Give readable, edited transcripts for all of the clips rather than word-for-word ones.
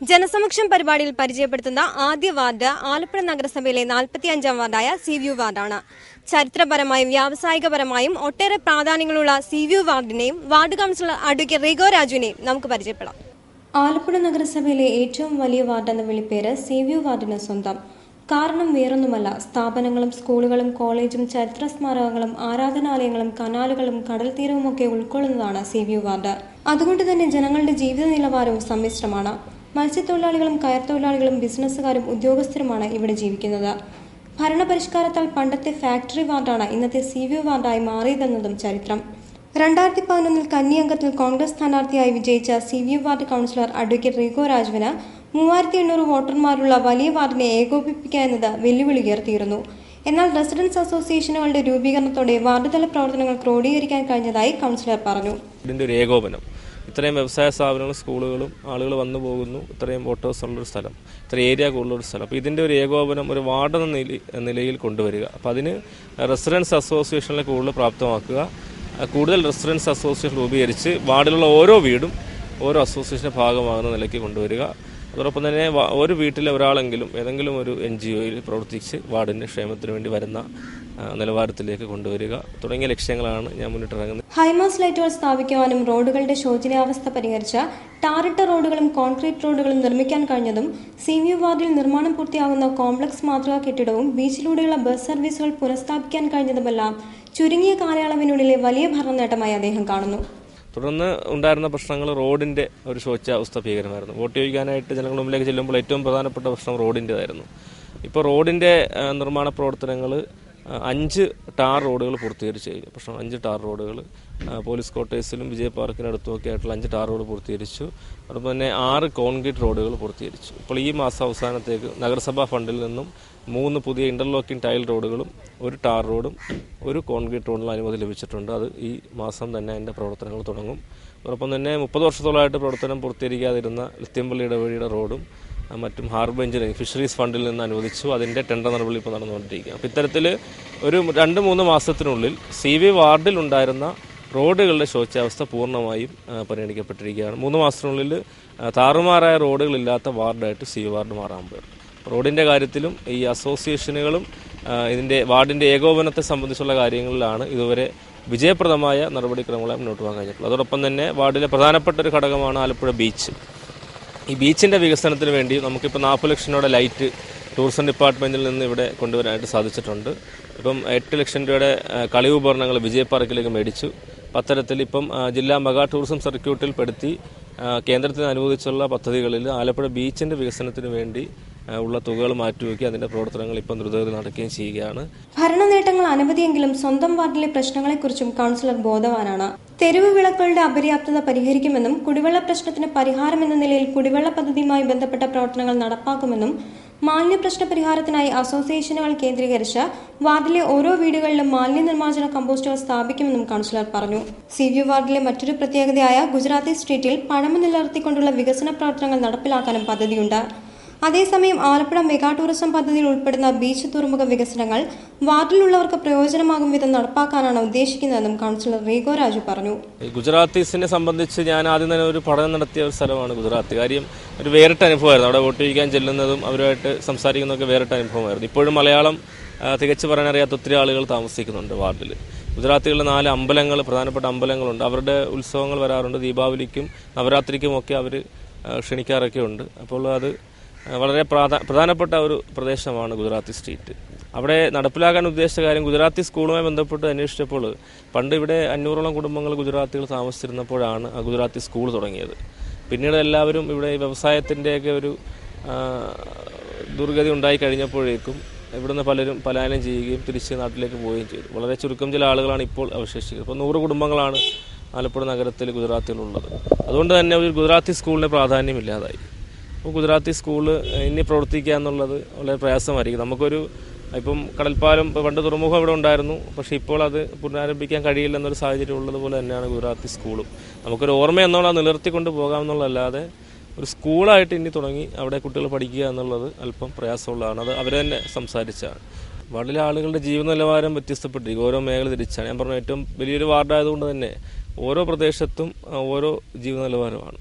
ജനസമക്ഷം പരിപാടിയിൽ പരിചയപ്പെടുത്തുന്ന ആദ്യ വാർഡ് ആലപ്പുഴ നഗരസഭയിലെ 45-ാം വാർഡായ സീവ്യൂ വാർഡാണ്. ചരിത്രപരമായും വ്യാവസായികപരമായും ഒട്ടേറെ പ്രാധാന്യങ്ങളുള്ള sea view വാർഡിനെയും ward councillor advocate Rigo രാജുവിനെയും നമുക്ക് പരിചയപ്പെടാം. ആലപ്പുഴ നഗരസഭയിലെ ഏറ്റവും വലിയ വാർഡ് എന്ന വിളിപ്പേര് സീവ്യൂ വാർഡിന് സ്വന്തം. കാരണം വേറൊന്നുമല്ല, സ്ഥാപനങ്ങളും സ്കൂളുകളും കോളേജും ചരിത്ര സ്മാരകങ്ങളും ആരാധനാലയങ്ങളും കനാലുകളും കടൽത്തീരവുമൊക്കെ ഉൾക്കൊള്ളുന്നതാണ് സീവ്യൂ വാർഡ്. അതുകൊണ്ട് തന്നെ ജനങ്ങളുടെ ജീവിത നിലവാരവും സമ്മിശ്രമാണ്. മത്സ്യത്തൊഴിലാളികളും കയർത്തൊഴിലാളികളും ബിസിനസ്സുകാരും ഉദ്യോഗസ്ഥരുമാണ് ഇവിടെ ജീവിക്കുന്നത്. ഭരണപരിഷ്കാരത്താൽ പണ്ടത്തെ ഫാക്ടറി വാർഡാണ് ഇന്നത്തെ സീവ്യൂ വാർഡായി മാറിയതെന്നതും ചരിത്രം. 2011 കന്നി അംഗത്തിൽ കോൺഗ്രസ് സ്ഥാനാർത്ഥിയായി വിജയിച്ച sea view ward councillor advocate Rigo രാജുവിന് 3800 വോട്ടർമാരുള്ള വലിയ വാർഡിനെ ഏകോപിപ്പിക്കുക എന്നത് വെല്ലുവിളി ഉയർത്തിയിരുന്നു. എന്നാൽ റെസിഡൻസ് അസോസിയേഷനുകളുടെ രൂപീകരണത്തോടെ വാർഡ് തല പ്രവർത്തനങ്ങൾ ക്രോഡീകരിക്കാൻ കഴിഞ്ഞതായി കൌൺസിലർ പറഞ്ഞു. ഇത്രയും വ്യവസായ സ്ഥാപനങ്ങളും സ്കൂളുകളും ആളുകൾ വന്നു പോകുന്നു, ഇത്രയും വോട്ടേഴ്സ് ഉള്ളൊരു സ്ഥലം, ഇത്ര ഏരിയ കൂടുതലൊരു സ്ഥലം. അപ്പോൾ ഇതിൻ്റെ ഒരു ഏകോപനം ഒരു വാർഡ് എന്ന നിലയിൽ കൊണ്ടുവരിക. അപ്പോൾ അതിന് റെസിഡൻസ് അസോസിയേഷനിലെ കൂടുതൽ പ്രാപ്തമാക്കുക, കൂടുതൽ റെസിഡൻസ് അസോസിയേഷൻ രൂപീകരിച്ച് വാർഡിലുള്ള ഓരോ വീടും ഓരോ അസോസിയേഷൻ്റെ ഭാഗമാകുന്ന നിലയ്ക്ക് കൊണ്ടുവരിക. അതോടൊപ്പം തന്നെ ഒരു വീട്ടിലെ ഒരാളെങ്കിലും ഏതെങ്കിലും ഒരു NGOയിൽ പ്രവർത്തിച്ച് വാർഡിൻ്റെ ക്ഷേമത്തിന് വേണ്ടി വരുന്ന നിലവാരത്തിലേക്ക് കൊണ്ടുവരിക തുടങ്ങിയ ലക്ഷ്യങ്ങളാണ് ഞാൻ മുന്നിട്ടിറങ്ങുന്നത്. ഹൈമാസ് ലൈറ്റുകൾ സ്ഥാപിക്കുവാനും റോഡുകളുടെ ശോചനീയാവസ്ഥ പരിഹരിച്ച് ടാറിട്ട റോഡുകളും കോൺക്രീറ്റ് റോഡുകളും നിർമ്മിക്കാൻ കഴിഞ്ഞതും സീവ്യൂ വാർഡിൽ നിർമ്മാണം പൂർത്തിയാകുന്ന കോംപ്ലക്സ് മാതൃകാ കെട്ടിടവും ബീച്ചിലൂടെയുള്ള ബസ് സർവീസുകൾ പുനഃസ്ഥാപിക്കാൻ കഴിഞ്ഞതുമെല്ലാം ചുരുങ്ങിയ കാലയളവിനുള്ളിലെ വലിയ ഭരണ നേട്ടമായി അദ്ദേഹം കാണുന്നു. തുടർന്ന് ഉണ്ടായിരുന്ന പ്രശ്നങ്ങൾ റോഡിൻ്റെ ഒരു ശോച്യാവസ്ഥ ഭീകരമായിരുന്നു. വോട്ട് ചോദിക്കാനായിട്ട് ജനങ്ങളുടെ മുമ്പിലേക്ക് ചെല്ലുമ്പോൾ ഏറ്റവും പ്രധാനപ്പെട്ട പ്രശ്നം റോഡിൻ്റെതായിരുന്നു. ഇപ്പോൾ റോഡിൻ്റെ നിർമ്മാണ പ്രവർത്തനങ്ങൾ 5 ടാർ റോഡുകൾ പൂർത്തീകരിച്ച് കഴിഞ്ഞു. പക്ഷേ 5 ടാർ റോഡുകൾ പോലീസ് ക്വാർട്ടേഴ്സിലും വിജയ് പാർക്കിനടുത്തുമൊക്കെ ആയിട്ടുള്ള 5 ടാർ റോഡ് പൂർത്തീകരിച്ചു. അതുപോലെ തന്നെ 6 കോൺക്രീറ്റ് റോഡുകൾ പൂർത്തീകരിച്ചു. ഇപ്പോൾ ഈ മാസം അവസാനത്തേക്ക് നഗരസഭാ ഫണ്ടിൽ നിന്നും 3 പുതിയ ഇന്റർലോക്കിംഗ് ടൈൽ റോഡുകളും 1 ടാർ റോഡും 1 കോൺക്രീറ്റ് റോഡിനും അനുമതി ലഭിച്ചിട്ടുണ്ട്. അത് ഈ മാസം തന്നെ അതിൻ്റെ പ്രവർത്തനങ്ങൾ തുടങ്ങും. അതോടൊപ്പം തന്നെ 30 വർഷത്തോളമായിട്ട് പ്രവർത്തനം പൂർത്തീകരിക്കാതിരുന്ന ലിത്യംപള്ളി ഇടവഴിയുടെ റോഡും മറ്റും ഹാർബർ എഞ്ചിനീയറിംഗ് ഫിഷറീസ് ഫണ്ടിൽ നിന്ന് അനുവദിച്ചു. അതിൻ്റെ ടെൻഡർ നടപടി ഇപ്പോൾ നടന്നുകൊണ്ടിരിക്കുകയാണ്. അപ്പോൾ ഇത്തരത്തിൽ ഒരു 2-3 മാസത്തിനുള്ളിൽ സീവ്യൂ വാർഡിൽ ഉണ്ടായിരുന്ന റോഡുകളുടെ ശോച്യാവസ്ഥ പൂർണ്ണമായും പരിഗണിക്കപ്പെട്ടിരിക്കുകയാണ്. 3 മാസത്തിനുള്ളിൽ താറുമാറായ റോഡുകളില്ലാത്ത വാർഡായിട്ട് സീവ്യൂ വാർഡ് മാറാൻ പോയി. റോഡിൻ്റെ കാര്യത്തിലും ഈ അസോസിയേഷനുകളും ഇതിൻ്റെ വാർഡിൻ്റെ ഏകോപനത്തെ സംബന്ധിച്ചുള്ള കാര്യങ്ങളിലാണ് ഇതുവരെ വിജയപ്രദമായ നടപടിക്രമങ്ങളെ മുന്നോട്ട് പോകാൻ കഴിഞ്ഞിട്ടുള്ളത്. അതോടൊപ്പം തന്നെ വാർഡിലെ പ്രധാനപ്പെട്ട ഒരു ഘടകമാണ് ആലപ്പുഴ ബീച്ച്. ഈ ബീച്ചിൻ്റെ വികസനത്തിന് വേണ്ടി നമുക്കിപ്പോൾ 40 ലക്ഷം രൂപയുടെ ലൈറ്റ് ടൂറിസം ഡിപ്പാർട്ട്മെൻറ്റിൽ നിന്ന് ഇവിടെ കൊണ്ടുവരാനായിട്ട് സാധിച്ചിട്ടുണ്ട്. ഇപ്പം 8 ലക്ഷം രൂപയുടെ കളി ഉപകരണങ്ങൾ വിജയ് പാർക്കിലേക്ക് മേടിച്ചു. അത്തരത്തിൽ ഇപ്പം ജില്ലാ മെഗാ ടൂറിസം സർക്യൂട്ടിൽ പെടുത്തി കേന്ദ്രത്തിന് അനുവദിച്ചുള്ള പദ്ധതികളിൽ ആലപ്പുഴ ബീച്ചിൻ്റെ വികസനത്തിന് വേണ്ടി ഉള്ള തുകകൾ മാറ്റിവെക്കി അതിൻ്റെ പ്രവർത്തനങ്ങൾ ഇപ്പം ദ്രുതഗതിയിൽ നടക്കുകയും ചെയ്യുകയാണ്. ഭരണ നേട്ടങ്ങൾ അനവധിയെങ്കിലും സ്വന്തം വാർഡിലെ പ്രശ്നങ്ങളെക്കുറിച്ചും കൌൺസിലർ ബോധവാനാണ്. തെരുവ് വിളക്കുകളുടെ അപര്യാപ്തത പരിഹരിക്കുമെന്നും കുടിവെള്ള പ്രശ്നത്തിന് പരിഹാരമെന്ന നിലയിൽ കുടിവെള്ള പദ്ധതിയുമായി ബന്ധപ്പെട്ട പ്രവർത്തനങ്ങൾ നടപ്പാക്കുമെന്നും മാലിന്യ പ്രശ്ന പരിഹാരത്തിനായി അസോസിയേഷനുകൾ കേന്ദ്രീകരിച്ച് വാർഡിലെ ഓരോ വീടുകളിലും മാലിന്യ നിർമ്മാർജ്ജന കമ്പോസ്റ്റുകൾ സ്ഥാപിക്കുമെന്നും കൌൺസിലർ പറഞ്ഞു. സീവ്യൂ വാർഡിലെ മറ്റൊരു പ്രത്യേകതയായ ഗുജറാത്തി സ്ട്രീറ്റിൽ പഴമ നിലനിർത്തിക്കൊണ്ടുള്ള വികസന പ്രവർത്തനങ്ങൾ നടപ്പിലാക്കാനും പദ്ധതിയുണ്ട്. അതേസമയം ആലപ്പുഴ മെഗാ ടൂറിസം പദ്ധതിയിൽ ഉൾപ്പെടുന്ന ബീച്ച് തുറമുഖ വികസനങ്ങൾ വാർഡിലുള്ളവർക്ക് പ്രയോജനമാകും വിധം നടപ്പാക്കാനാണ് ഉദ്ദേശിക്കുന്നതെന്നും കൌൺസിലർ റിഗോ രാജു പറഞ്ഞു. ഗുജറാത്തീസിനെ സംബന്ധിച്ച് ഞാൻ ആദ്യം തന്നെ ഒരു പഠനം നടത്തിയ ഒരു സ്ഥലമാണ് ഗുജറാത്ത്. കാര്യം ഒരു വേറിട്ട അനുഭവമായിരുന്നു. അവിടെ വോട്ട് ചോദിക്കാൻ ചെല്ലുന്നതും അവരുമായിട്ട് സംസാരിക്കുന്നതൊക്കെ വേറിട്ട അനുഭവമായിരുന്നു. ഇപ്പോഴും മലയാളം തികച്ചു പറയാനറിയാത്ത ഒത്തിരി ആളുകൾ താമസിക്കുന്നുണ്ട് വാർഡിൽ. ഗുജറാത്തികളിലെ 4 അമ്പലങ്ങൾ, പ്രധാനപ്പെട്ട അമ്പലങ്ങളുണ്ട്. അവരുടെ ഉത്സവങ്ങൾ വരാറുണ്ട്. ദീപാവലിക്കും നവരാത്രിക്കും ഒക്കെ അവർ ക്ഷണിക്കാറൊക്കെ ഉണ്ട്. അപ്പോൾ അത് വളരെ പ്രധാനപ്പെട്ട ഒരു പ്രദേശമാണ് ഗുജറാത്തി സ്ട്രീറ്റ്. അവിടെ നടപ്പിലാക്കാൻ ഉദ്ദേശിച്ച കാര്യം ഗുജറാത്തി സ്കൂളുമായി ബന്ധപ്പെട്ട് അന്വേഷിച്ചപ്പോൾ പണ്ട് ഇവിടെ 500ഓളം കുടുംബങ്ങൾ ഗുജറാത്തികൾ താമസിച്ചിരുന്നപ്പോഴാണ് ആ ഗുജറാത്തി സ്കൂൾ തുടങ്ങിയത്. പിന്നീട് എല്ലാവരും ഇവിടെ വ്യവസായത്തിൻ്റെയൊക്കെ ഒരു ദുർഗതി ഉണ്ടായി കഴിഞ്ഞപ്പോഴേക്കും ഇവിടുന്ന് പലരും പലായനം ചെയ്യുകയും തിരിച്ച് നാട്ടിലേക്ക് പോവുകയും ചെയ്തു. വളരെ ചുരുക്കം ചില ആളുകളാണ് ഇപ്പോൾ അവശേഷിക്കുന്നത്. ഇപ്പോൾ 100 കുടുംബങ്ങളാണ് ആലപ്പുഴ നഗരത്തിൽ ഗുജറാത്തിലുള്ളത്. അതുകൊണ്ട് തന്നെ ഒരു ഗുജറാത്തി സ്കൂളിന് പ്രാധാന്യമില്ലാതായി. അപ്പോൾ ഗുജറാത്തി സ്കൂള് ഇനി പ്രവർത്തിക്കുക എന്നുള്ളത് വളരെ പ്രയാസമായിരിക്കും. നമുക്കൊരു ഇപ്പം കടൽപ്പാലം പണ്ട് തുറമുഖം ഇവിടെ ഉണ്ടായിരുന്നു, പക്ഷേ ഇപ്പോൾ അത് പുനരാരംഭിക്കാൻ കഴിയില്ല എന്നൊരു സാഹചര്യം ഉള്ളതുപോലെ തന്നെയാണ് ഗുജറാത്തി സ്കൂളും. നമുക്കൊരു ഓർമ്മ എന്നോളം നിലനിർത്തിക്കൊണ്ട് പോകാമെന്നുള്ളതല്ലാതെ ഒരു സ്കൂളായിട്ട് ഇനി തുടങ്ങി അവിടെ കുട്ടികൾ പഠിക്കുക എന്നുള്ളത് അല്പം പ്രയാസമുള്ളതാണ്. അത് അവർ തന്നെ സംസാരിച്ചാണ്. വാർഡിലെ ആളുകളുടെ ജീവിത നിലവാരം വ്യത്യസ്തപ്പെട്ടിരിക്കും. ഓരോ മേഖല തിരിച്ചാണ്. ഞാൻ പറഞ്ഞു, ഏറ്റവും വലിയൊരു വാർഡായതുകൊണ്ട് തന്നെ ഓരോ പ്രദേശത്തും ഓരോ ജീവിത നിലവാരമാണ്.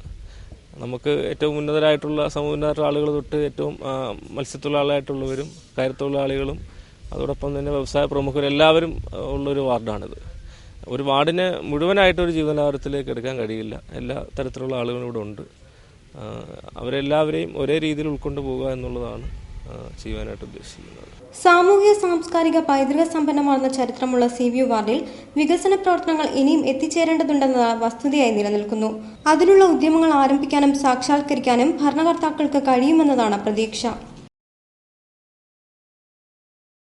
നമുക്ക് ഏറ്റവും ഉന്നതരായിട്ടുള്ള സമുന്നതരായിട്ടുള്ള ആളുകൾ തൊട്ട് ഏറ്റവും മത്സ്യത്തൊഴിലാളികളായിട്ടുള്ളവരും കയർത്തൊഴിലാളികളും അതോടൊപ്പം തന്നെ വ്യവസായ പ്രമുഖരും എല്ലാവരും ഉള്ളൊരു വാർഡാണിത്. ഒരു വാർഡിനെ മുഴുവനായിട്ടൊരു ജീവനാധാരത്തിലേക്ക് എടുക്കാൻ കഴിയില്ല. എല്ലാ തരത്തിലുള്ള ആളുകളും ഇവിടെ ഉണ്ട്. അവരെല്ലാവരെയും ഒരേ രീതിയിൽ ഉൾക്കൊണ്ടു പോകുക എന്നുള്ളതാണ് ചെയ്യുവാനായിട്ട് ഉദ്ദേശിക്കുന്നത്. സാമൂഹിക സാംസ്കാരിക പൈതൃക സമ്പന്നമാർന്ന ചരിത്രമുള്ള CVU വാർഡിൽ വികസന പ്രവർത്തനങ്ങൾ ഇനിയും എത്തിച്ചേരേണ്ടതുണ്ടെന്ന വസ്തുതയായി നിലനിൽക്കുന്നു. അതിനുള്ള ഉദ്യമങ്ങൾ ആരംഭിക്കാനും സാക്ഷാത്കരിക്കാനും ഭരണകർത്താക്കൾക്ക് കഴിയുമെന്നതാണ് പ്രതീക്ഷ.